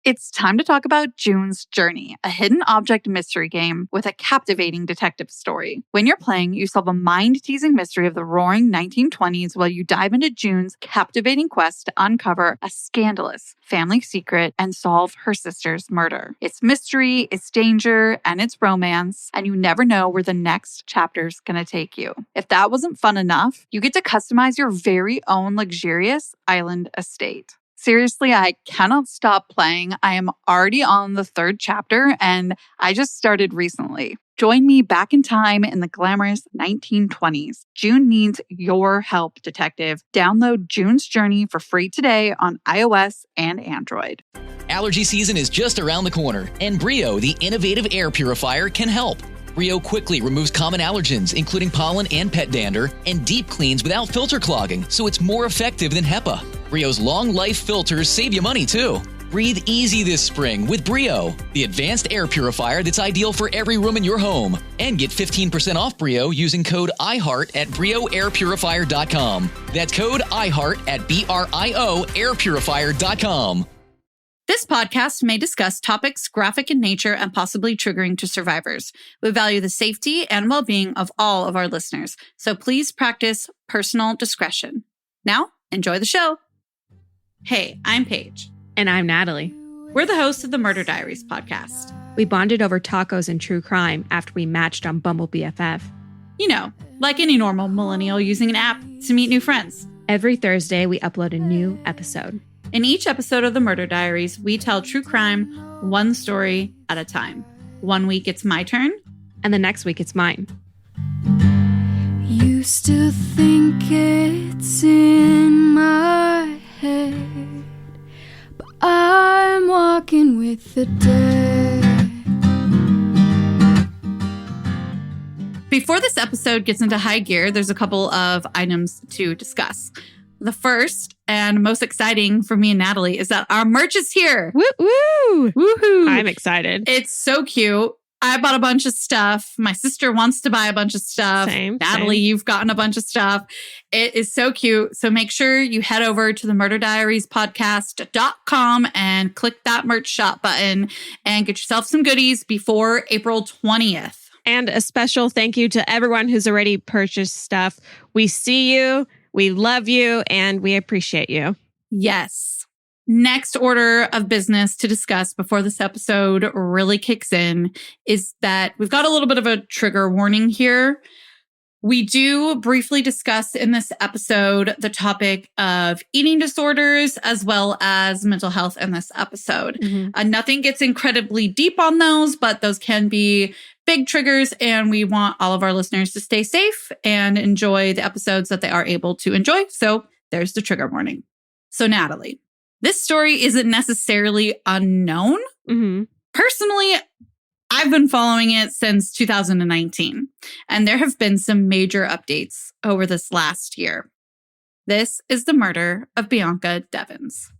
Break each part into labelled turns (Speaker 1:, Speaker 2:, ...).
Speaker 1: It's time to talk about June's Journey, a hidden object mystery game with a captivating detective story. When you're playing, you solve a mind-teasing mystery of the roaring 1920s while you dive into June's captivating quest to uncover a scandalous family secret and solve her sister's murder. It's mystery, it's danger, and it's romance, and you never know where the next chapter's gonna take you. If that wasn't fun enough, you get to customize your very own luxurious island estate. Seriously, I cannot stop playing. I am already on the 3rd chapter, and I just started recently. Join me back in time in the glamorous 1920s. June needs your help, detective. Download June's Journey for free today on iOS and Android.
Speaker 2: Allergy season is just around the corner, and Brio, the innovative air purifier, can help. Brio quickly removes common allergens, including pollen and pet dander, and deep cleans without filter clogging, so it's more effective than HEPA. Brio's long-life filters save you money, too. Breathe easy this spring with Brio, the advanced air purifier that's ideal for every room in your home. And get 15% off Brio using code IHEART at BrioAirPurifier.com. That's code IHEART at BRIOAirPurifier.com.
Speaker 1: This podcast may discuss topics graphic in nature and possibly triggering to survivors. We value the safety and well-being of all of our listeners, so please practice personal discretion. Now, enjoy the show. Hey, I'm Paige.
Speaker 3: And I'm Natalie.
Speaker 1: We're the hosts of the Murder Diaries podcast.
Speaker 3: We bonded over tacos and true crime after we matched on Bumble BFF.
Speaker 1: You know, like any normal millennial using an app to meet new friends.
Speaker 3: Every Thursday, we upload a new episode.
Speaker 1: In each episode of the Murder Diaries, we tell true crime one story at a time. One week it's my turn.
Speaker 3: And the next week it's mine.
Speaker 4: You still think it's in my head, but I'm walking with the dead.
Speaker 1: Before this episode gets into high gear, there's a couple of items to discuss. The first and most exciting for me and Natalie is that our merch is here.
Speaker 3: Woo woo!
Speaker 1: Woohoo!
Speaker 3: I'm excited.
Speaker 1: It's so cute. I bought a bunch of stuff. My sister wants to buy a bunch of stuff. Natalie, you've gotten a bunch of stuff. It is so cute. So make sure you head over to the murderdiariespodcast.com and click that merch shop button and get yourself some goodies before April 20th.
Speaker 3: And a special thank you to everyone who's already purchased stuff. We see you. We love you and we appreciate you.
Speaker 1: Yes. Next order of business to discuss before this episode really kicks in is that we've got a little bit of a trigger warning here. We do briefly discuss in this episode the topic of eating disorders as well as mental health in this episode. Nothing gets incredibly deep on those, but those can be big triggers, and we want all of our listeners to stay safe and enjoy the episodes that they are able to enjoy. So there's the trigger warning. So Natalie, this story isn't necessarily unknown. Personally, I've been following it since 2019, and there have been some major updates over this last year. This is the murder of Bianca Devins.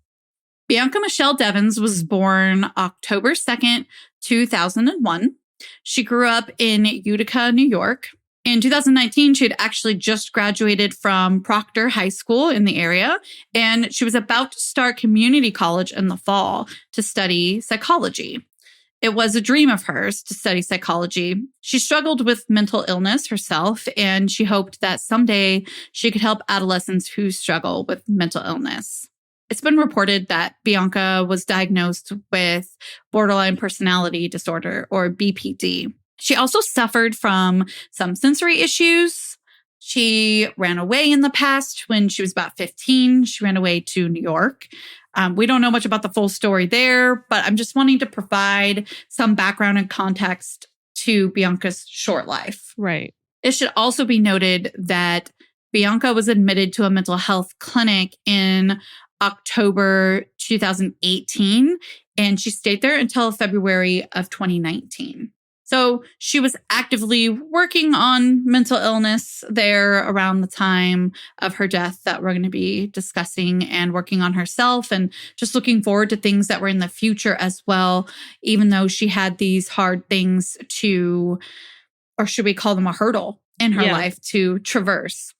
Speaker 1: Bianca Michelle Devins was born October 2nd, 2001. She grew up in Utica, New York. In 2019, she had actually just graduated from Proctor High School in the area, and she was about to start community college in the fall to study psychology. It was a dream of hers to study psychology. She struggled with mental illness herself, and she hoped that someday she could help adolescents who struggle with mental illness. It's been reported that Bianca was diagnosed with borderline personality disorder, or BPD. She also suffered from some sensory issues. She ran away in the past when she was about 15. She ran away to New York. We don't know much about the full story there, but I'm just wanting to provide some background and context to Bianca's short life.
Speaker 3: Right.
Speaker 1: It should also be noted that Bianca was admitted to a mental health clinic in October 2018, and she stayed there until February of 2019. So she was actively working on mental illness there around the time of her death that we're going to be discussing, and working on herself and just looking forward to things that were in the future as well, even though she had these hard things to, or should we call them a hurdle in her life to traverse.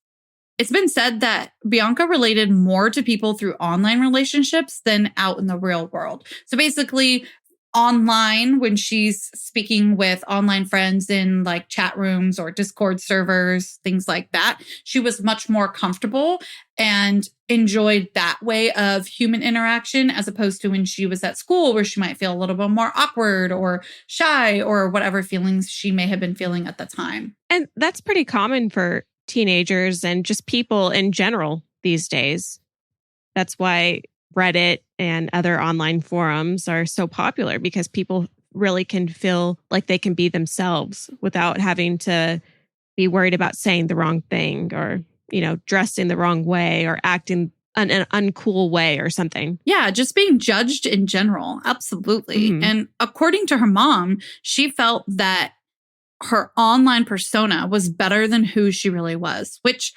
Speaker 1: it's been said that Bianca related more to people through online relationships than out in the real world. So basically, online, when she's speaking with online friends in like chat rooms or Discord servers, things like that, she was much more comfortable and enjoyed that way of human interaction as opposed to when she was at school, where she might feel a little bit more awkward or shy or whatever feelings she may have been feeling at the time.
Speaker 3: And that's pretty common for teenagers and just people in general these days. That's why Reddit and other online forums are so popular, because people really can feel like they can be themselves without having to be worried about saying the wrong thing or, dressed in the wrong way or acting an uncool way or something.
Speaker 1: Yeah, just being judged in general. Absolutely.
Speaker 3: Mhm.
Speaker 1: And according to her mom, she felt that her online persona was better than who she really was, which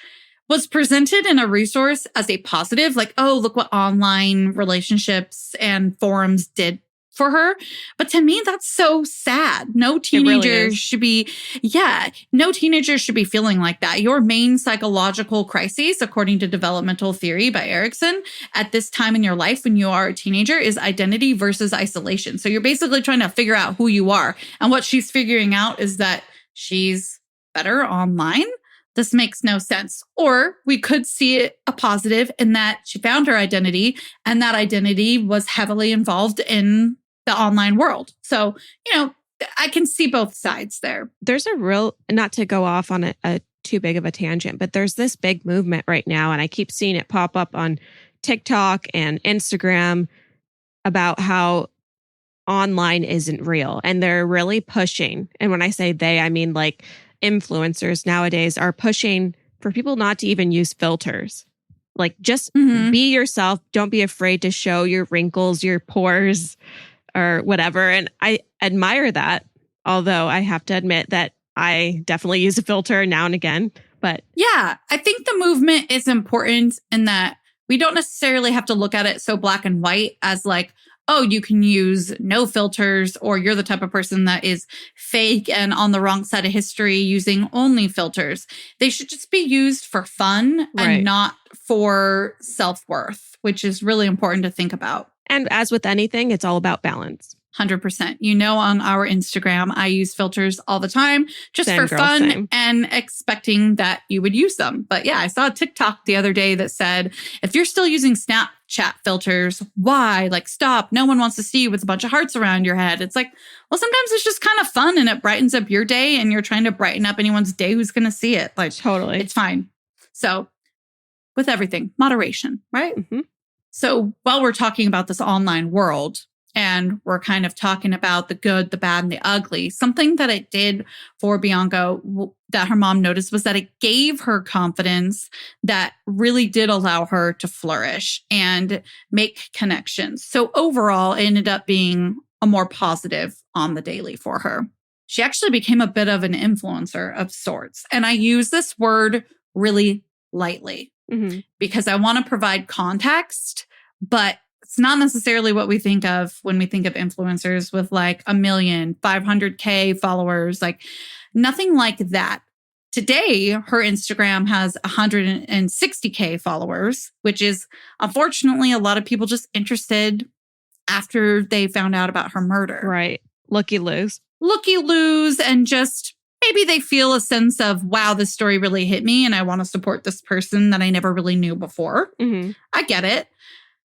Speaker 1: was presented in a resource as a positive, like, oh, look what online relationships and forums did for her. But to me, that's so sad. No teenager should be feeling like that. Your main psychological crises, according to developmental theory by Erickson, at this time in your life when you are a teenager is identity versus isolation. So you're basically trying to figure out who you are. And what she's figuring out is that she's better online. This makes no sense. Or we could see it a positive in that she found her identity, and that identity was heavily involved in the online world. So, I can see both sides there.
Speaker 3: There's a real, not to go off on a too big of a tangent, but there's this big movement right now, and I keep seeing it pop up on TikTok and Instagram about how online isn't real. And they're really pushing. And when I say they, I mean like influencers nowadays are pushing for people not to even use filters. Like just be yourself. Don't be afraid to show your wrinkles, your pores, or whatever. And I admire that. Although I have to admit that I definitely use a filter now and again. But
Speaker 1: yeah, I think the movement is important in that we don't necessarily have to look at it so black and white as like, oh, you can use no filters, or you're the type of person that is fake and on the wrong side of history using only filters. They should just be used for fun and not for self-worth, which is really important to think about.
Speaker 3: And as with anything, it's all about balance.
Speaker 1: 100%. On our Instagram, I use filters all the time just for fun and expecting that you would use them. But yeah, I saw a TikTok the other day that said, if you're still using Snapchat filters, why? Like, stop. No one wants to see you with a bunch of hearts around your head. It's like, well, sometimes it's just kind of fun and it brightens up your day, and you're trying to brighten up anyone's day who's going to see it. Like,
Speaker 3: totally.
Speaker 1: It's fine. So with everything, moderation, right?
Speaker 3: Mm-hmm.
Speaker 1: So while we're talking about this online world, and we're kind of talking about the good, the bad, and the ugly, something that it did for Bianca that her mom noticed was that it gave her confidence that really did allow her to flourish and make connections. So overall, it ended up being a more positive on the daily for her. She actually became a bit of an influencer of sorts. And I use this word really lightly because I want to provide context, but it's not necessarily what we think of when we think of influencers with like 1 million, 500K followers, like nothing like that. Today, her Instagram has 160K followers, which is unfortunately a lot of people just interested after they found out about her murder.
Speaker 3: Right. Looky-loos,
Speaker 1: and just maybe they feel a sense of, wow, this story really hit me and I want to support this person that I never really knew before. I get it.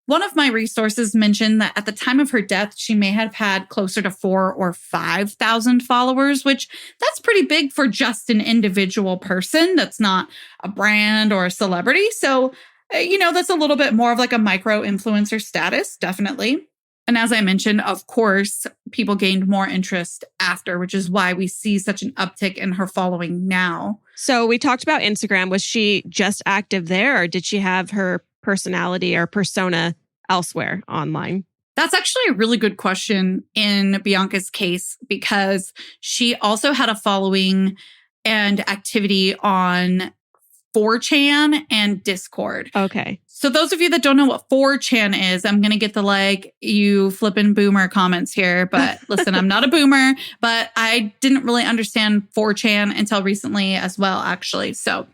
Speaker 1: One of my resources mentioned that at the time of her death, she may have had closer to 4,000 or 5,000 followers, which that's pretty big for just an individual person. That's not a brand or a celebrity. So, that's a little bit more of like a micro influencer status, definitely. And as I mentioned, of course, people gained more interest after, which is why we see such an uptick in her following now.
Speaker 3: So we talked about Instagram. Was she just active there, or did she have her personality or persona elsewhere online?
Speaker 1: That's actually a really good question in Bianca's case, because she also had a following and activity on 4chan and Discord.
Speaker 3: Okay.
Speaker 1: So those of you that don't know what 4chan is, I'm going to get the like, you flippin' boomer comments here. But listen, I'm not a boomer, but I didn't really understand 4chan until recently as well, actually. So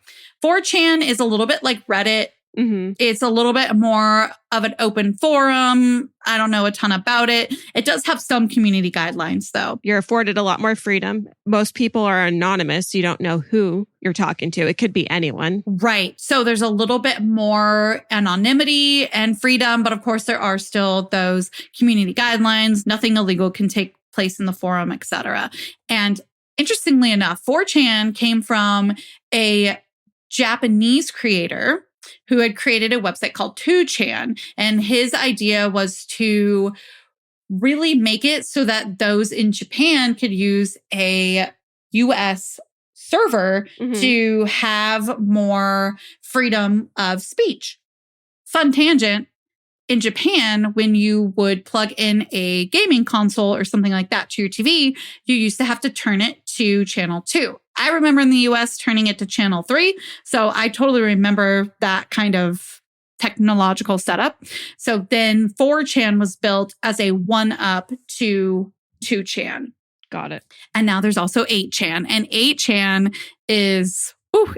Speaker 1: 4chan is a little bit like Reddit.
Speaker 3: Mm-hmm.
Speaker 1: It's a little bit more of an open forum. I don't know a ton about it. It does have some community guidelines, though.
Speaker 3: You're afforded a lot more freedom. Most people are anonymous. You don't know who you're talking to. It could be anyone.
Speaker 1: Right. So there's a little bit more anonymity and freedom. But of course, there are still those community guidelines. Nothing illegal can take place in the forum, etc. And interestingly enough, 4chan came from a Japanese creator who had created a website called 2chan. And his idea was to really make it so that those in Japan could use a US server to have more freedom of speech. Fun tangent. In Japan, when you would plug in a gaming console or something like that to your TV, you used to have to turn it to channel 2. I remember in the US turning it to channel 3. So I totally remember that kind of technological setup. So then 4chan was built as a one-up to 2chan.
Speaker 3: Got it.
Speaker 1: And now there's also 8chan. And 8chan is,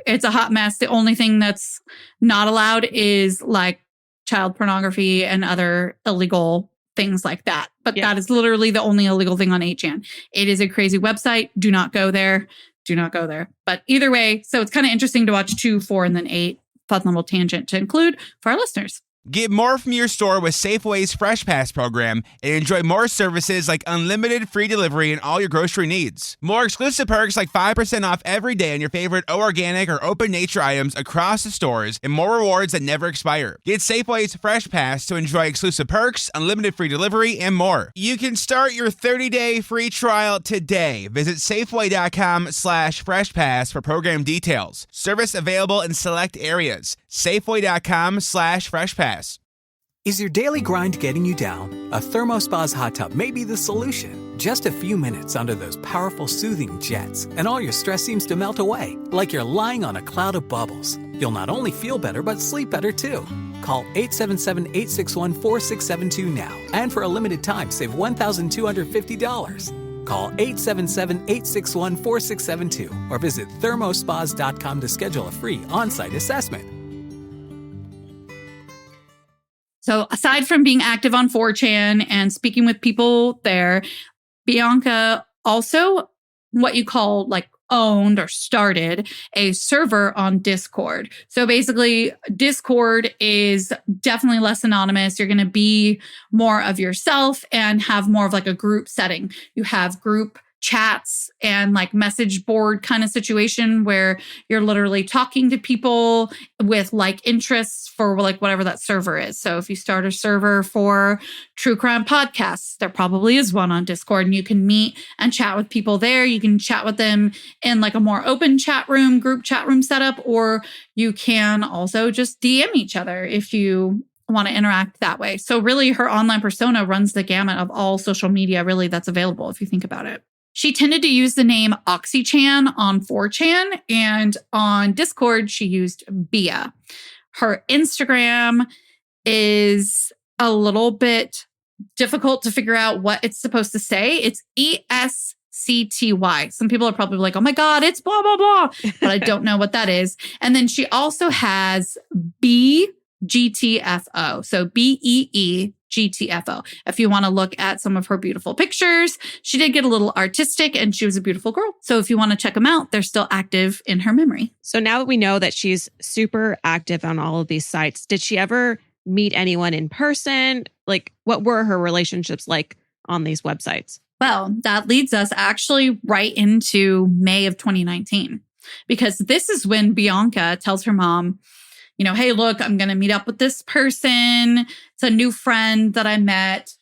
Speaker 1: it's a hot mess. The only thing that's not allowed is like child pornography and other illegal things like that. But that is literally the only illegal thing on 8chan. It is a crazy website. Do not go there. Do not go there. But either way, so it's kind of interesting to watch 2, 4, and then 8. Fun little tangent to include for our listeners.
Speaker 5: Get more from your store with Safeway's Fresh Pass program and enjoy more services like unlimited free delivery and all your grocery needs. More exclusive perks like 5% off every day on your favorite organic or open nature items across the stores and more rewards that never expire. Get Safeway's Fresh Pass to enjoy exclusive perks, unlimited free delivery, and more. You can start your 30-day free trial today. Visit Safeway.com/FreshPass for program details. Service available in select areas. Safeway.com/FreshPass.
Speaker 6: Is your daily grind getting you down? A ThermoSpa's hot tub may be the solution. Just a few minutes under those powerful soothing jets, and all your stress seems to melt away, like you're lying on a cloud of bubbles. You'll not only feel better, but sleep better too. Call 877-861-4672 now, and for a limited time, save $1,250. Call 877-861-4672 or visit thermospas.com to schedule a free on-site assessment.
Speaker 1: So aside from being active on 4chan and speaking with people there, Bianca also what you call like owned or started a server on Discord. So basically Discord is definitely less anonymous. You're going to be more of yourself and have more of like a group setting. You have group chats and like message board kind of situation where you're literally talking to people with like interests for like whatever that server is. So if you start a server for true crime podcasts, there probably is one on Discord and you can meet and chat with people there. You can chat with them in like a more open chat room, group chat room setup, or you can also just DM each other if you want to interact that way. So really her online persona runs the gamut of all social media really that's available if you think about it. She tended to use the name OxyChan on 4chan, and on Discord, she used Bia. Her Instagram is a little bit difficult to figure out what it's supposed to say. It's ESCTY. Some people are probably like, oh my God, it's blah, blah, blah. But I don't know what that is. And then she also has BGTFO. So BEEGTFO. If you want to look at some of her beautiful pictures, she did get a little artistic and she was a beautiful girl. So if you want to check them out, they're still active in her memory.
Speaker 3: So now that we know that she's super active on all of these sites, did she ever meet anyone in person? Like, what were her relationships like on these websites?
Speaker 1: Well, that leads us actually right into May of 2019, because this is when Bianca tells her mom, you know, hey, look, I'm going to meet up with this person. It's a new friend that I met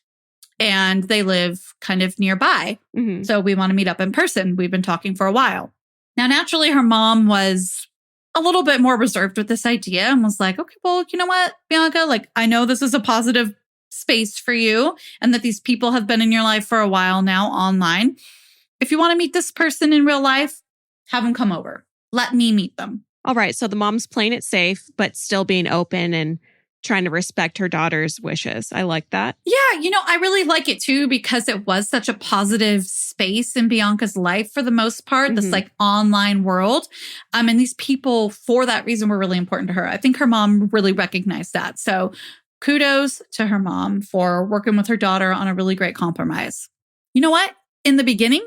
Speaker 1: and they live kind of nearby. Mm-hmm. So we want to meet up in person. We've been talking for a while. Now, naturally, her mom was a little bit more reserved with this idea and was like, okay, well, you know what, Bianca, like, I know this is a positive space for you and that these people have been in your life for a while now online. If you want to meet this person in real life, have them come over. Let me meet them.
Speaker 3: All right. So the mom's playing it safe, but still being open and trying to respect her daughter's wishes. I like that.
Speaker 1: Yeah, I really like it too because it was such a positive space in Bianca's life for the most part, this like online world. And these people, for that reason, were really important to her. I think her mom really recognized that. So kudos to her mom for working with her daughter on a really great compromise. You know what? In the beginning,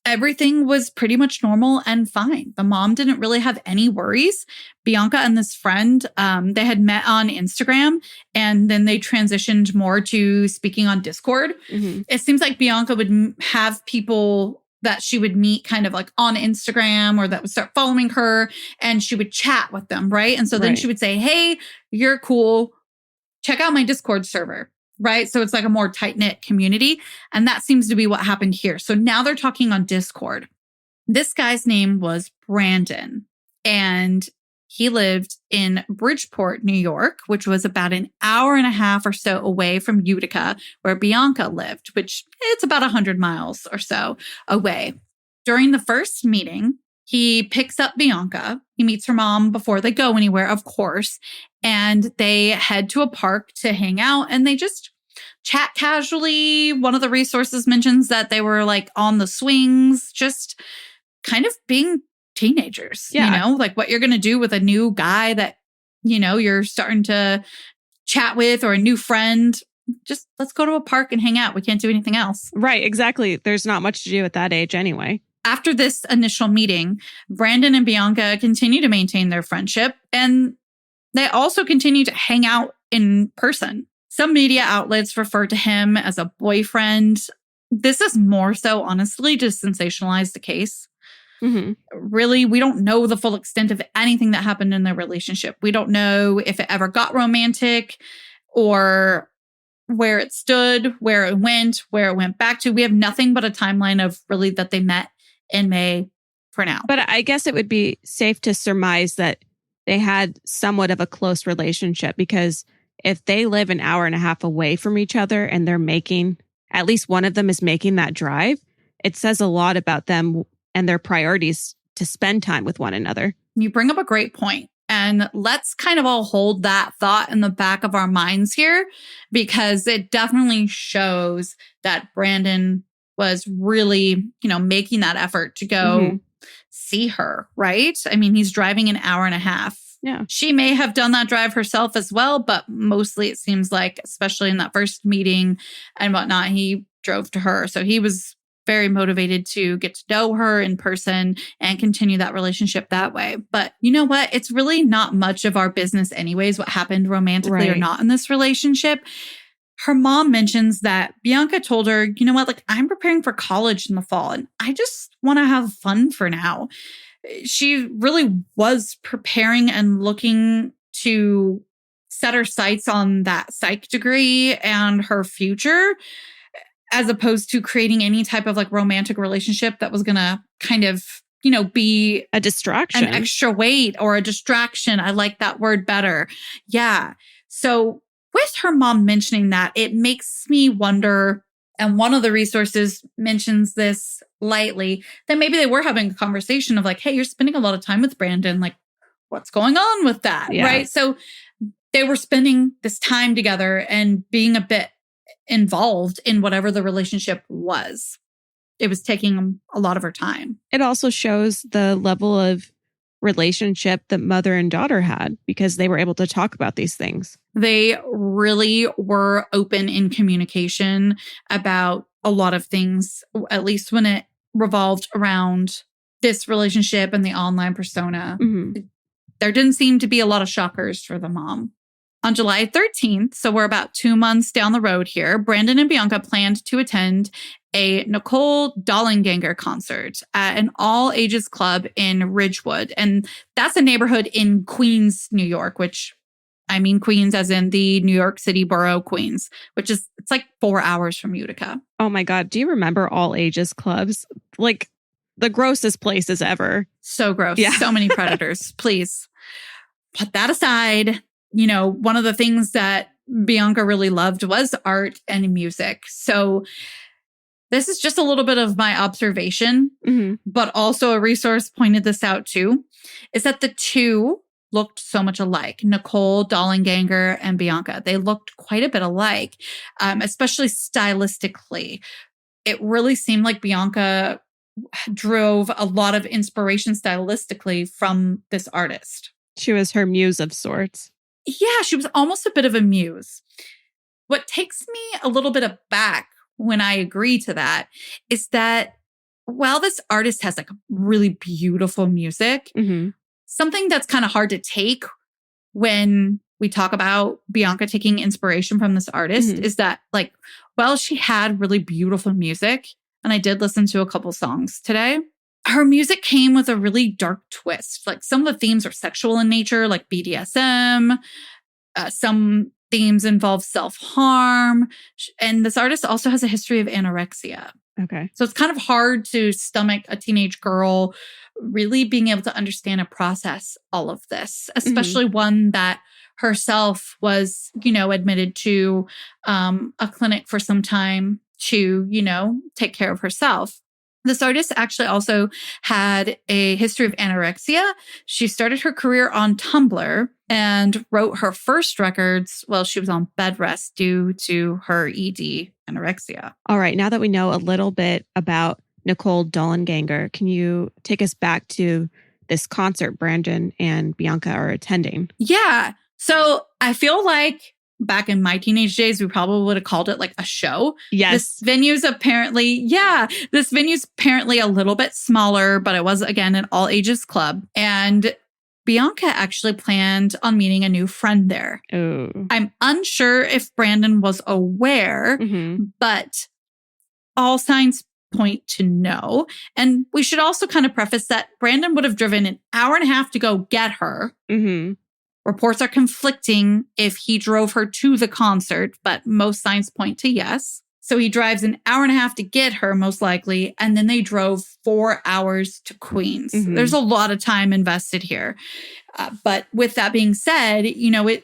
Speaker 1: everything was pretty much normal and fine. The mom didn't really have any worries. Bianca and this friend, they had met on Instagram and then they transitioned more to speaking on Discord. It seems like Bianca would have people that she would meet kind of like on Instagram or that would start following her and she would chat with them, right? And so then she would say, hey, you're cool. Check out my Discord server. Right. So it's like a more tight-knit community. And that seems to be what happened here. So now they're talking on Discord. This guy's name was Brandon, and he lived in Bridgeport, New York, which was about an hour and a half or so away from Utica, where Bianca lived, which it's about 100 miles or so away. During the first meeting, he picks up Bianca. He meets her mom before they go anywhere, of course. And they head to a park to hang out and they just chat casually. One of the resources mentions that they were like on the swings, just kind of being teenagers, like what you're going to do with a new guy that, you're starting to chat with or a new friend. Just let's go to a park and hang out. We can't do anything else.
Speaker 3: Right. Exactly. There's not much to do at that age anyway.
Speaker 1: After this initial meeting, Brandon and Bianca continue to maintain their friendship, and they also continue to hang out in person. Some media outlets refer to him as a boyfriend. This is more so, honestly, to sensationalize the case. Really, we don't know the full extent of anything that happened in their relationship. We don't know if it ever got romantic or where it stood, where it went back to. We have nothing but a timeline of really that they met in May for now.
Speaker 3: But I guess it would be safe to surmise that they had somewhat of a close relationship, because if they live an hour and a half away from each other and they're making, at least one of them is making that drive, it says a lot about them and their priorities to spend time with one another.
Speaker 1: You bring up a great point. And let's kind of all hold that thought in the back of our minds here, because it definitely shows that Brandon was really, making that effort to go see her, right? I mean, he's driving an hour and a half.
Speaker 3: Yeah.
Speaker 1: She may have done that drive herself as well, but mostly it seems like, especially in that first meeting and whatnot, he drove to her. So he was very motivated to get to know her in person and continue that relationship that way. But you know what? It's really not much of our business anyways, what happened romantically or not in this relationship. Her mom mentions that Bianca told her, you know what, like I'm preparing for college in the fall and I just want to have fun for now. She really was preparing and looking to set her sights on that psych degree and her future, as opposed to creating any type of like romantic relationship that was going to kind of, be
Speaker 3: a distraction,
Speaker 1: an extra weight or a distraction. I like that word better. Yeah. So with her mom mentioning that, it makes me wonder, and one of the resources mentions this lightly, that maybe they were having a conversation of like, hey, you're spending a lot of time with Brandon. Like, what's going on with that?
Speaker 3: Yeah.
Speaker 1: Right. So they were spending this time together and being a bit involved in whatever the relationship was. It was taking a lot of her time.
Speaker 3: It also shows the level of relationship that mother and daughter had, because they were able to talk about these things.
Speaker 1: They really were open in communication about a lot of things, at least when it revolved around this relationship and the online persona. There didn't seem to be a lot of shockers for the mom. On July 13th, so we're about 2 months down the road here, Brandon and Bianca planned to attend a Nicole Dollanganger concert at an all-ages club in Ridgewood. And that's a neighborhood in Queens, New York, which I mean Queens as in the New York City borough Queens, which is, it's like 4 hours from Utica.
Speaker 3: Oh my God. Do you remember all-ages clubs? Like the grossest places ever.
Speaker 1: So gross.
Speaker 3: Yeah.
Speaker 1: So many predators. Please put that aside. One of the things that Bianca really loved was art and music. So this is just a little bit of my observation, but also a resource pointed this out too, is that the two looked so much alike. Nicole Dollanganger and Bianca, they looked quite a bit alike, especially stylistically. It really seemed like Bianca drove a lot of inspiration stylistically from this artist.
Speaker 3: She was her muse of sorts.
Speaker 1: Yeah, she was almost a bit of a muse. What takes me a little bit aback when I agree to that is that while this artist has like really beautiful music, something that's kind of hard to take when we talk about Bianca taking inspiration from this artist is that, like, well, she had really beautiful music, and I did listen to a couple songs today. Her music came with a really dark twist. Like, some of the themes are sexual in nature, like BDSM. Some themes involve self-harm. And this artist also has a history of anorexia.
Speaker 3: Okay.
Speaker 1: So it's kind of hard to stomach a teenage girl really being able to understand and process all of this, especially one that herself was, admitted to a clinic for some time to, take care of herself. This artist actually also had a history of anorexia. She started her career on Tumblr and wrote her first records while she was on bed rest due to her ED, anorexia.
Speaker 3: All right. Now that we know a little bit about Nicole Dollanganger, can you take us back to this concert Brandon and Bianca are attending?
Speaker 1: Yeah. So I feel like back in my teenage days, we probably would have called it like a show.
Speaker 3: Yes.
Speaker 1: This venue's apparently a little bit smaller, but it was, again, an all ages club. And Bianca actually planned on meeting a new friend there.
Speaker 3: Oh.
Speaker 1: I'm unsure if Brandon was aware, but all signs point to no. And we should also kind of preface that Brandon would have driven an hour and a half to go get her. Reports are conflicting if he drove her to the concert, but most signs point to yes. So he drives an hour and a half to get her, most likely, and then they drove 4 hours to Queens. There's a lot of time invested here. But with that being said,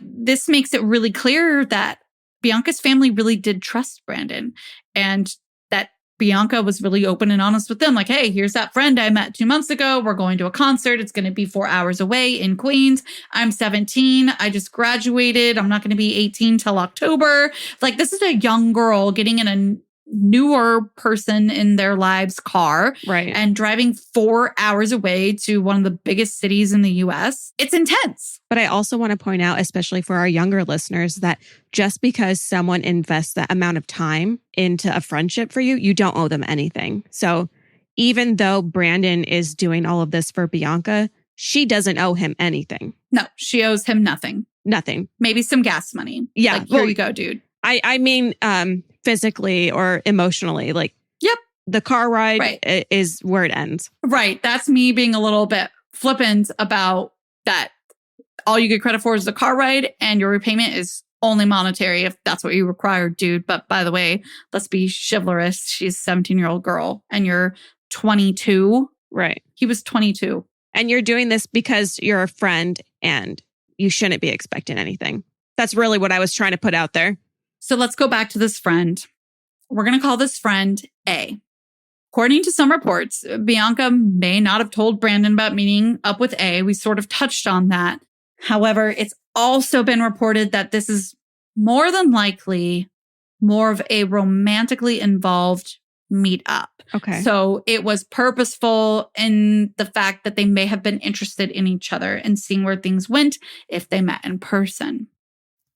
Speaker 1: this makes it really clear that Bianca's family really did trust Brandon, and that Bianca was really open and honest with them. Like, hey, here's that friend I met 2 months ago. We're going to a concert. It's going to be 4 hours away in Queens. I'm 17. I just graduated. I'm not going to be 18 till October. Like, this is a young girl getting in a newer person in their lives' car,
Speaker 3: right,
Speaker 1: and driving 4 hours away to one of the biggest cities in the US. It's intense.
Speaker 3: But I also want to point out, especially for our younger listeners, that just because someone invests that amount of time into a friendship for you, you don't owe them anything. So even though Brandon is doing all of this for Bianca, she doesn't owe him anything.
Speaker 1: No, she owes him nothing.
Speaker 3: Nothing.
Speaker 1: Maybe some gas money.
Speaker 3: Yeah.
Speaker 1: Like, here you go, dude.
Speaker 3: I mean, physically or emotionally, like,
Speaker 1: yep,
Speaker 3: the car ride is where it ends.
Speaker 1: Right. That's me being a little bit flippant about that. All you get credit for is the car ride, and your repayment is only monetary if that's what you require, dude. But by the way, let's be chivalrous. She's a 17-year-old girl and you're 22.
Speaker 3: Right.
Speaker 1: He was 22.
Speaker 3: And you're doing this because you're a friend and you shouldn't be expecting anything. That's really what I was trying to put out there.
Speaker 1: So let's go back to this friend. We're going to call this friend A. According to some reports, Bianca may not have told Brandon about meeting up with A. We sort of touched on that. However, it's also been reported that this is more than likely more of a romantically involved meetup.
Speaker 3: Okay.
Speaker 1: So it was purposeful in the fact that they may have been interested in each other and seeing where things went if they met in person.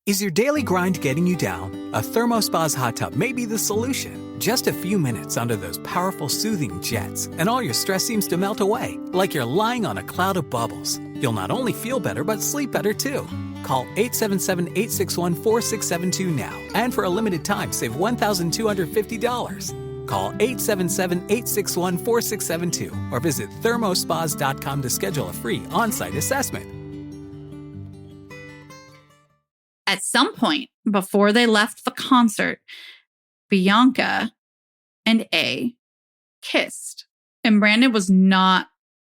Speaker 6: Is your daily grind getting you down? A ThermoSpa's hot tub may be the solution. Just a few minutes under those powerful soothing jets, and all your stress seems to melt away, like you're lying on a cloud of bubbles. You'll not only feel better, but sleep better too. Call 877-861-4672 now, and for a limited time, save $1,250. Call 877-861-4672 or visit thermospas.com to schedule a free on-site assessment.
Speaker 1: At some point before they left the concert, Bianca and A kissed, and Brandon was not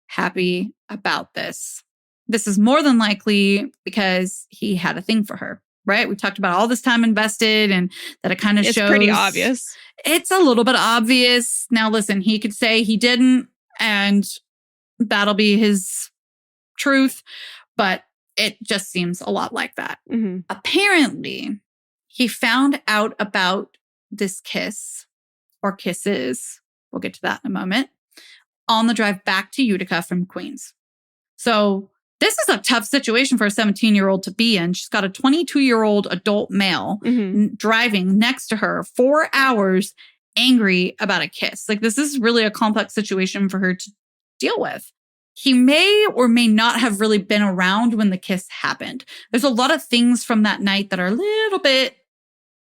Speaker 1: happy about this. This is more than likely because he had a thing for her, right? We talked about all this time invested and that it kind of shows.
Speaker 3: It's pretty obvious.
Speaker 1: It's a little bit obvious. Now, listen, he could say he didn't, and that'll be his truth. But it just seems a lot like that.
Speaker 3: Mm-hmm.
Speaker 1: Apparently, he found out about this kiss or kisses, we'll get to that in a moment, on the drive back to Utica from Queens. So this is a tough situation for a 17-year-old to be in. She's got a 22-year-old adult male driving next to her 4 hours, angry about a kiss. Like, this is really a complex situation for her to deal with. He may or may not have really been around when the kiss happened. There's a lot of things from that night that are a little bit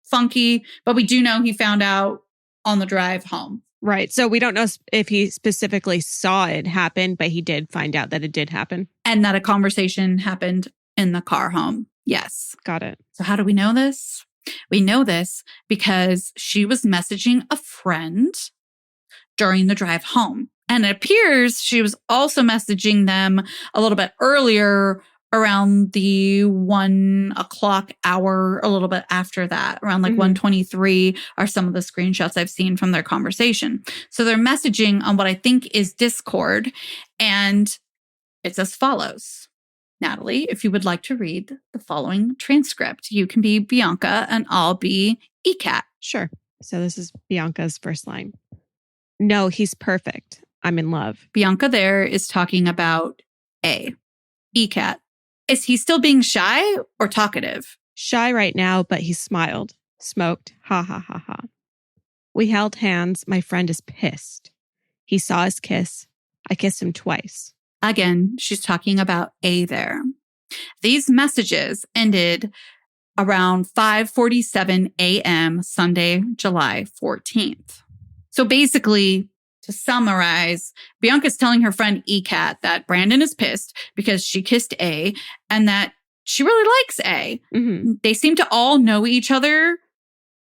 Speaker 1: funky, but we do know he found out on the drive home.
Speaker 3: Right. So we don't know if he specifically saw it happen, but he did find out that it did happen.
Speaker 1: And that a conversation happened in the car home. Yes.
Speaker 3: Got it.
Speaker 1: So how do we know this? We know this because she was messaging a friend during the drive home. And it appears she was also messaging them a little bit earlier, around the 1 o'clock hour, a little bit after that, around like 1:23 are some of the screenshots I've seen from their conversation. So they're messaging on what I think is Discord, and it's as follows. Natalie, if you would like to read the following transcript, you can be Bianca and I'll be ECAT.
Speaker 3: Sure. So this is Bianca's first line. No, he's perfect. I'm in love.
Speaker 1: Bianca there is talking about A. ECAT. Is he still being shy or talkative?
Speaker 3: Shy right now, but he smiled. Smoked. Ha ha ha ha. We held hands. My friend is pissed. He saw us kiss. I kissed him twice.
Speaker 1: Again, she's talking about A there. These messages ended around 5:47 a.m. Sunday, July 14th. So basically, to summarize, Bianca's telling her friend ECAT that Brandon is pissed because she kissed A and that she really likes A. They seem to all know each other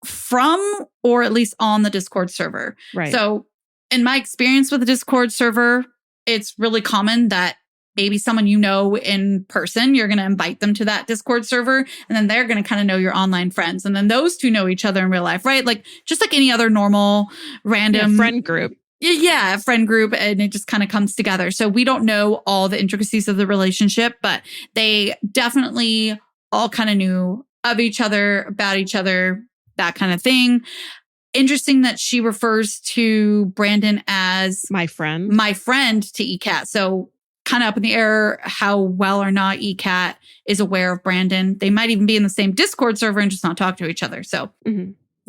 Speaker 1: from or at least on the Discord server.
Speaker 3: Right.
Speaker 1: So in my experience with the Discord server, it's really common that maybe someone you know in person, you're going to invite them to that Discord server, and then they're going to kind of know your online friends. And then those two know each other in real life, right? Like just like any other normal random
Speaker 3: friend group.
Speaker 1: Yeah, a friend group, and it just kind of comes together. So we don't know all the intricacies of the relationship, but they definitely all kind of knew of each other, about each other, that kind of thing. Interesting that she refers to Brandon as
Speaker 3: my friend
Speaker 1: to ECAT. So kind of up in the air how well or not ECAT is aware of Brandon. They might even be in the same Discord server and just not talk to each other. So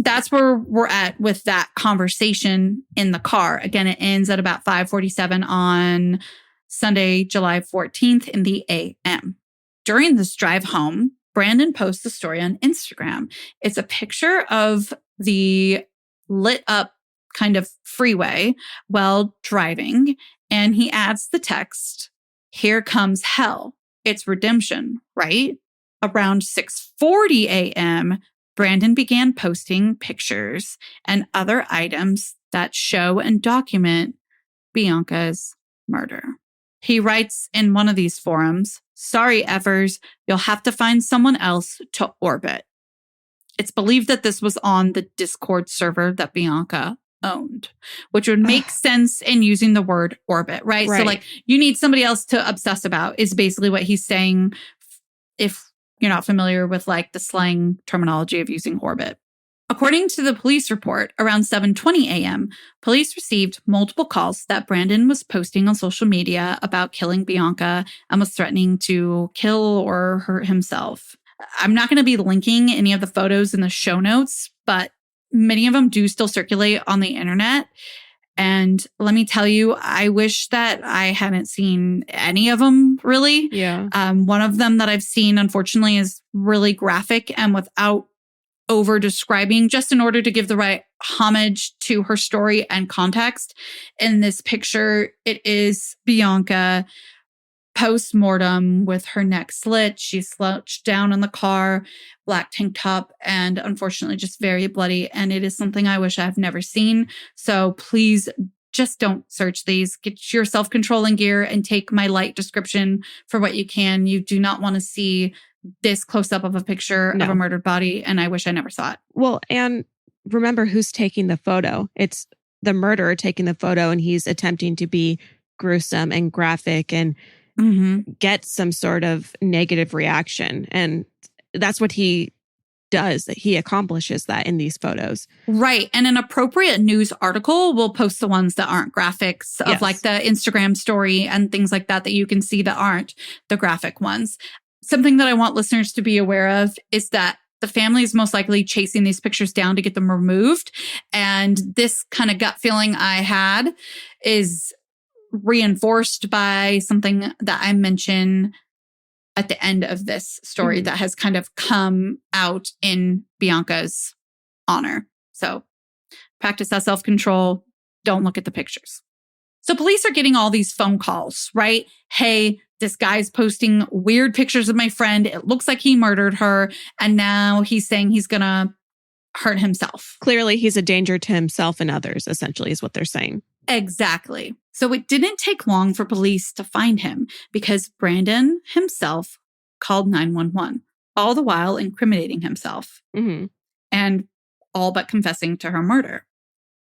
Speaker 1: that's where we're at with that conversation in the car. Again, it ends at about 5:47 on Sunday, July 14th in the AM. During this drive home, Brandon posts a story on Instagram. It's a picture of the lit up kind of freeway while driving. And he adds the text, "Here comes hell. It's redemption, right?" Around 6:40 a.m., Brandon began posting pictures and other items that show and document Bianca's murder. He writes in one of these forums, "Sorry, effers, you'll have to find someone else to orbit." It's believed that this was on the Discord server that Bianca owned, which would make sense in using the word orbit, right? So like you need somebody else to obsess about is basically what he's saying if you're not familiar with like the slang terminology of using orbit. According to the police report, around 7:20 a.m., police received multiple calls that Brandon was posting on social media about killing Bianca and was threatening to kill or hurt himself. I'm not going to be linking any of the photos in the show notes, but many of them do still circulate on the internet. And let me tell you, I wish that I hadn't seen any of them, really.
Speaker 3: Yeah.
Speaker 1: One of them that I've seen, unfortunately, is really graphic and without over describing, just in order to give the right homage to her story and context. In this picture, it is Bianca post-mortem with her neck slit. She's slouched down in the car, black tank top, and unfortunately just very bloody. And it is something I wish I've never seen. So please just don't search these. Get your self-controlling gear and take my light description for what you can. You do not want to see this close up of a picture of a murdered body. And I wish I never saw it.
Speaker 3: Well, and remember who's taking the photo. It's the murderer taking the photo, and he's attempting to be gruesome and graphic and gets some sort of negative reaction. And that's what he does. He accomplishes that in these photos.
Speaker 1: Right. And an appropriate news article will post the ones that aren't graphics of like the Instagram story and things like that you can see that aren't the graphic ones. Something that I want listeners to be aware of is that the family is most likely chasing these pictures down to get them removed. And this kind of gut feeling I had is reinforced by something that I mention at the end of this story that has kind of come out in Bianca's honor. So practice that self-control. Don't look at the pictures. So police are getting all these phone calls, right? Hey, this guy's posting weird pictures of my friend. It looks like he murdered her. And now he's saying he's going to hurt himself.
Speaker 3: Clearly, he's a danger to himself and others, essentially, is what they're saying.
Speaker 1: Exactly. So it didn't take long for police to find him because Brandon himself called 911, all the while incriminating himself and all but confessing to her murder.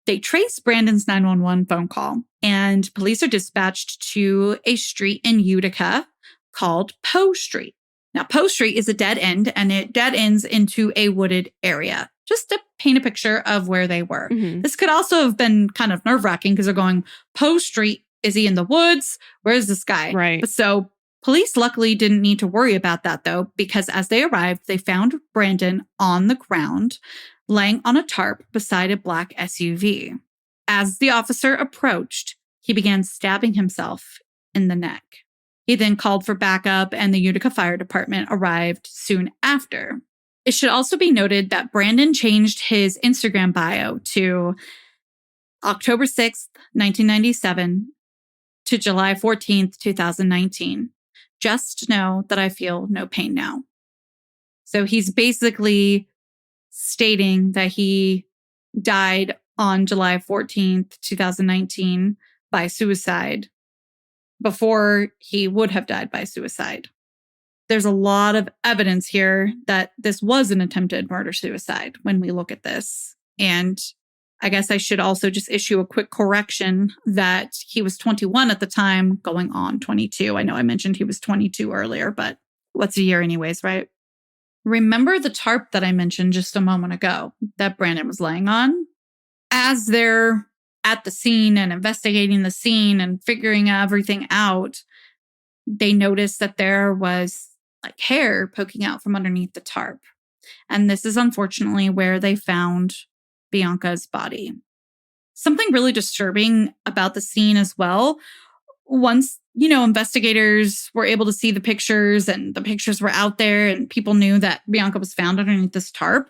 Speaker 1: They traced Brandon's 911 phone call, and police are dispatched to a street in Utica called Poe Street. Now, Poe Street is a dead end, and it dead ends into a wooded area, just to paint a picture of where they were. This could also have been kind of nerve-wracking because they're going, Poe Street, is he in the woods? Where's this guy?
Speaker 3: Right.
Speaker 1: But so police luckily didn't need to worry about that, though, because as they arrived, they found Brandon on the ground, laying on a tarp beside a black SUV. As the officer approached, he began stabbing himself in the neck. He then called for backup, and the Utica Fire Department arrived soon after. It should also be noted that Brandon changed his Instagram bio to October 6th, 1997 to July 14th, 2019. Just know that I feel no pain now. So he's basically stating that he died on July 14th, 2019 by suicide before he would have died by suicide. There's a lot of evidence here that this was an attempted murder-suicide when we look at this. And I guess I should also just issue a quick correction that he was 21 at the time, going on 22. I know I mentioned he was 22 earlier, but what's a year anyways, right? Remember the tarp that I mentioned just a moment ago that Brandon was laying on? As they're at the scene and investigating the scene and figuring everything out, they noticed that there was like hair poking out from underneath the tarp. And this is unfortunately where they found Bianca's body. Something really disturbing about the scene as well. Once, investigators were able to see the pictures and the pictures were out there and people knew that Bianca was found underneath this tarp,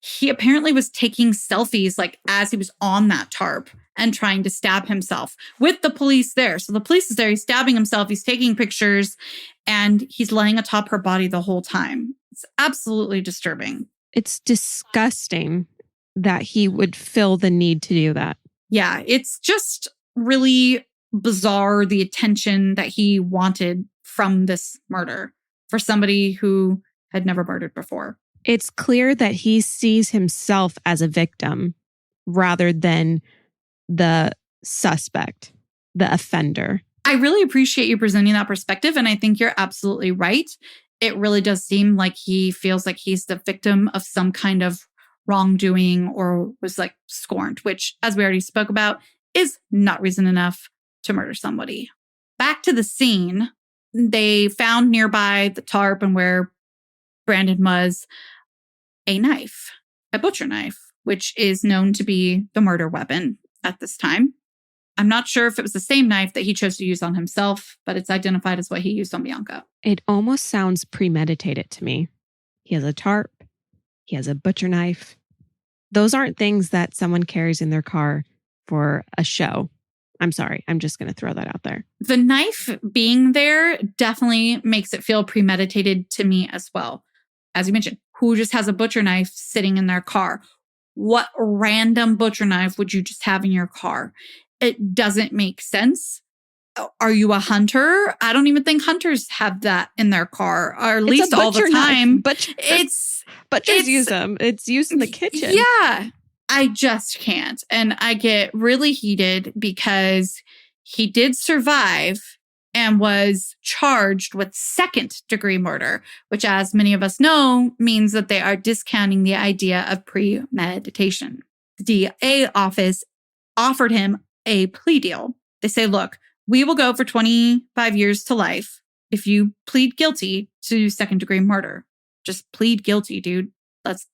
Speaker 1: he apparently was taking selfies like as he was on that tarp and trying to stab himself with the police there. So the police is there, he's stabbing himself, he's taking pictures, and he's laying atop her body the whole time. It's absolutely disturbing.
Speaker 3: It's disgusting that he would feel the need to do that.
Speaker 1: Yeah, it's just really bizarre, the attention that he wanted from this murder for somebody who had never murdered before.
Speaker 3: It's clear that he sees himself as a victim rather than the suspect, the offender.
Speaker 1: I really appreciate you presenting that perspective, and I think you're absolutely right. It really does seem like he feels like he's the victim of some kind of wrongdoing or was like scorned, which, as we already spoke about, is not reason enough to murder somebody. Back to the scene, they found nearby the tarp and where Brandon was a knife, a butcher knife, which is known to be the murder weapon at this time. I'm not sure if it was the same knife that he chose to use on himself, but it's identified as what he used on Bianca.
Speaker 3: It almost sounds premeditated to me. He has a tarp. He has a butcher knife. Those aren't things that someone carries in their car for a show. I'm sorry. I'm just going to throw that out there.
Speaker 1: The knife being there definitely makes it feel premeditated to me as well. As you mentioned, who just has a butcher knife sitting in their car? What random butcher knife would you just have in your car? It doesn't make sense. Are you a hunter? I don't even think hunters have that in their car, or at least all the time.
Speaker 3: Butchers use them. It's used in the kitchen.
Speaker 1: Yeah, I just can't. And I get really heated because he did survive and was charged with second-degree murder, which, as many of us know, means that they are discounting the idea of premeditation. The DA office offered him a plea deal. They say, look, we will go for 25 years to life if you plead guilty to second-degree murder. Just plead guilty, dude.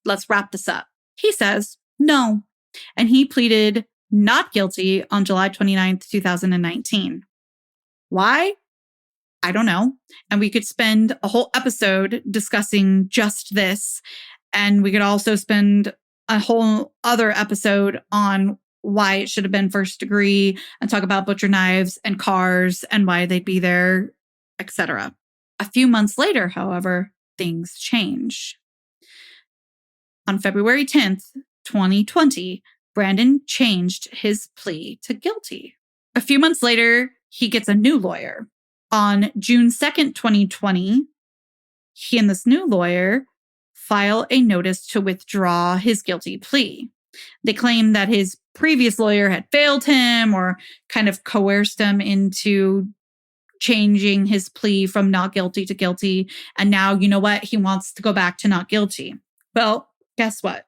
Speaker 1: Let's wrap this up. He says no, and he pleaded not guilty on July 29th, 2019. Why? I don't know. And we could spend a whole episode discussing just this. And we could also spend a whole other episode on why it should have been first degree and talk about butcher knives and cars and why they'd be there, etc. A few months later, however, things change. On February 10th, 2020, Brandon changed his plea to guilty. A few months later, he gets a new lawyer. On June 2nd, 2020, he and this new lawyer file a notice to withdraw his guilty plea. They claim that his previous lawyer had failed him or kind of coerced him into changing his plea from not guilty to guilty. And now, you know what? He wants to go back to not guilty. Well, guess what?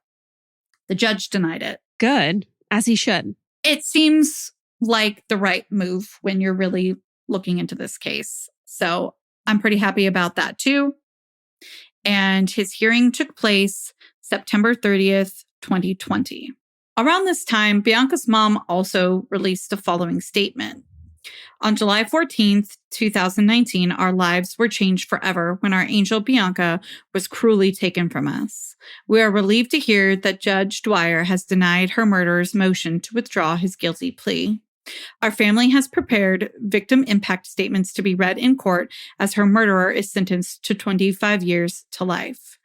Speaker 1: The judge denied it.
Speaker 3: Good, as he should.
Speaker 1: It seems like the right move when you're really looking into this case. So I'm pretty happy about that too. And his hearing took place September 30th, 2020. Around this time, Bianca's mom also released the following statement. On July 14th, 2019, our lives were changed forever when our angel Bianca was cruelly taken from us. We are relieved to hear that Judge Dwyer has denied her murderer's motion to withdraw his guilty plea. Our family has prepared victim impact statements to be read in court as her murderer is sentenced to 25 years to life.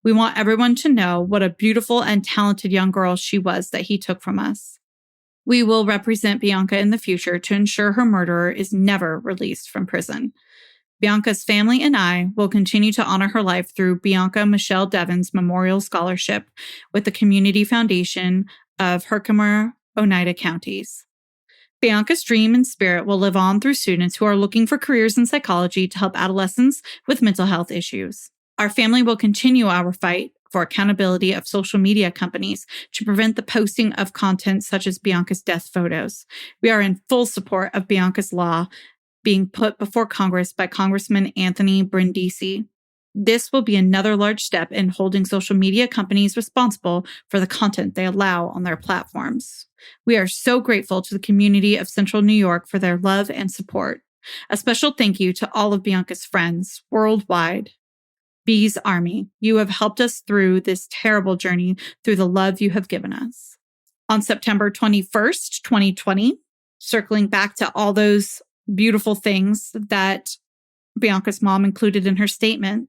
Speaker 1: We want everyone to know what a beautiful and talented young girl she was that he took from us. We will represent Bianca in the future to ensure her murderer is never released from prison. Bianca's family and I will continue to honor her life through Bianca Michelle Devins Memorial Scholarship with the Community Foundation of Herkimer, Oneida Counties. Bianca's dream and spirit will live on through students who are looking for careers in psychology to help adolescents with mental health issues. Our family will continue our fight for accountability of social media companies to prevent the posting of content such as Bianca's death photos. We are in full support of Bianca's law being put before Congress by Congressman Anthony Brindisi. This will be another large step in holding social media companies responsible for the content they allow on their platforms. We are so grateful to the community of Central New York for their love and support. A special thank you to all of Bianca's friends worldwide. Bee's Army, you have helped us through this terrible journey through the love you have given us. On September 21st, 2020, circling back to all those beautiful things that Bianca's mom included in her statement,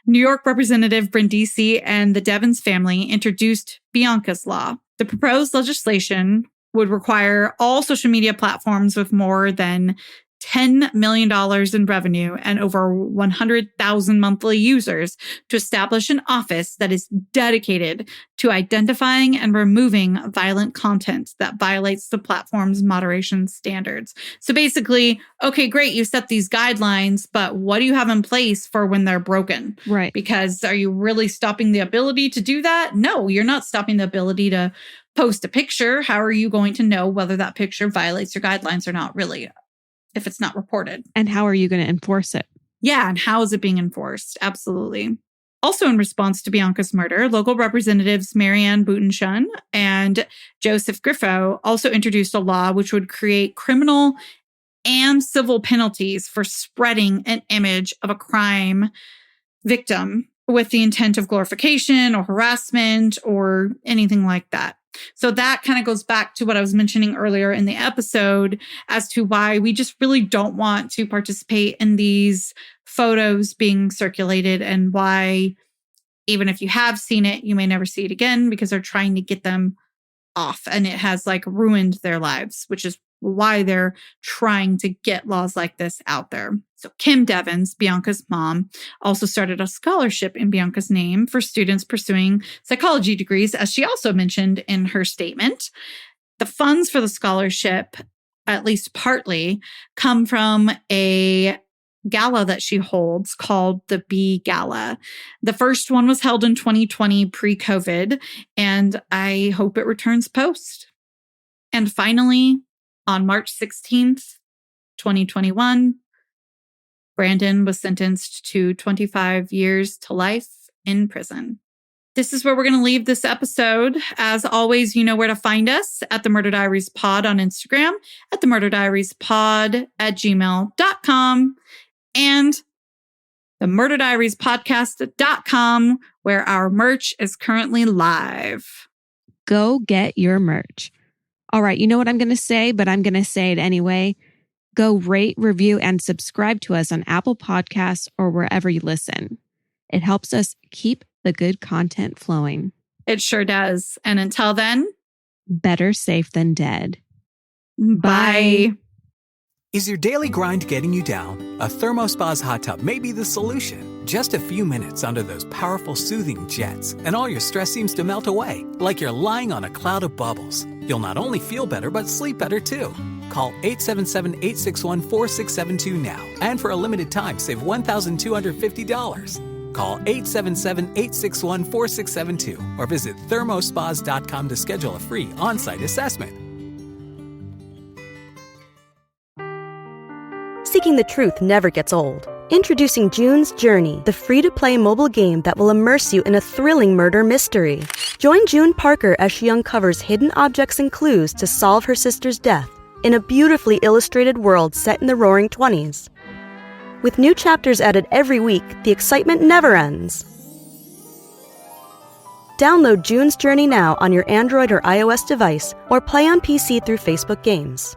Speaker 1: New York Representative Brindisi and the Devins family introduced Bianca's Law. The proposed legislation would require all social media platforms with more than $10 million in revenue and over 100,000 monthly users to establish an office that is dedicated to identifying and removing violent content that violates the platform's moderation standards. So basically, okay, great, you set these guidelines, but what do you have in place for when they're broken?
Speaker 3: Right.
Speaker 1: Because are you really stopping the ability to do that? No, you're not stopping the ability to post a picture. How are you going to know whether that picture violates your guidelines or not, really, if it's not reported?
Speaker 3: And how are you going to enforce it?
Speaker 1: Yeah, and how is it being enforced? Absolutely. Also in response to Bianca's murder, local representatives Marianne Boutenshun and Joseph Griffo also introduced a law which would create criminal and civil penalties for spreading an image of a crime victim with the intent of glorification or harassment or anything like that. So that kind of goes back to what I was mentioning earlier in the episode as to why we just really don't want to participate in these photos being circulated, and why even if you have seen it, you may never see it again because they're trying to get them off, and it has like ruined their lives, which is why they're trying to get laws like this out there. So Kim Devins, Bianca's mom, also started a scholarship in Bianca's name for students pursuing psychology degrees, as she also mentioned in her statement. The funds for the scholarship at least partly, come from a gala that she holds called the Bee Gala. The first one was held in 2020 pre-COVID, and I hope it returns post. And finally, on March 16th, 2021, Brandon was sentenced to 25 years to life in prison. This is where we're going to leave this episode. As always, you know where to find us at the Murder Diaries Pod on Instagram, at the Murder Diaries Pod at gmail.com, and the Murder Diaries Podcast.com, where our merch is currently live.
Speaker 3: Go get your merch. All right, you know what I'm going to say, but I'm going to say it anyway. Go rate, review, and subscribe to us on Apple Podcasts or wherever you listen. It helps us keep the good content flowing.
Speaker 1: It sure does. And until then,
Speaker 3: better safe than dead.
Speaker 1: Bye.
Speaker 6: Is your daily grind getting you down? A ThermoSpa's hot tub may be the solution. Just a few minutes under those powerful soothing jets, and all your stress seems to melt away, like you're lying on a cloud of bubbles. You'll not only feel better, but sleep better too. Call 877-861-4672 now. And for a limited time, save $1,250. Call 877-861-4672 or visit thermospas.com to schedule a free on-site assessment.
Speaker 7: Seeking the truth never gets old. Introducing June's Journey, the free-to-play mobile game that will immerse you in a thrilling murder mystery. Join June Parker as she uncovers hidden objects and clues to solve her sister's death in a beautifully illustrated world set in the Roaring '20s. With new chapters added every week, the excitement never ends. Download June's Journey now on your Android or iOS device, or play on PC through Facebook Games.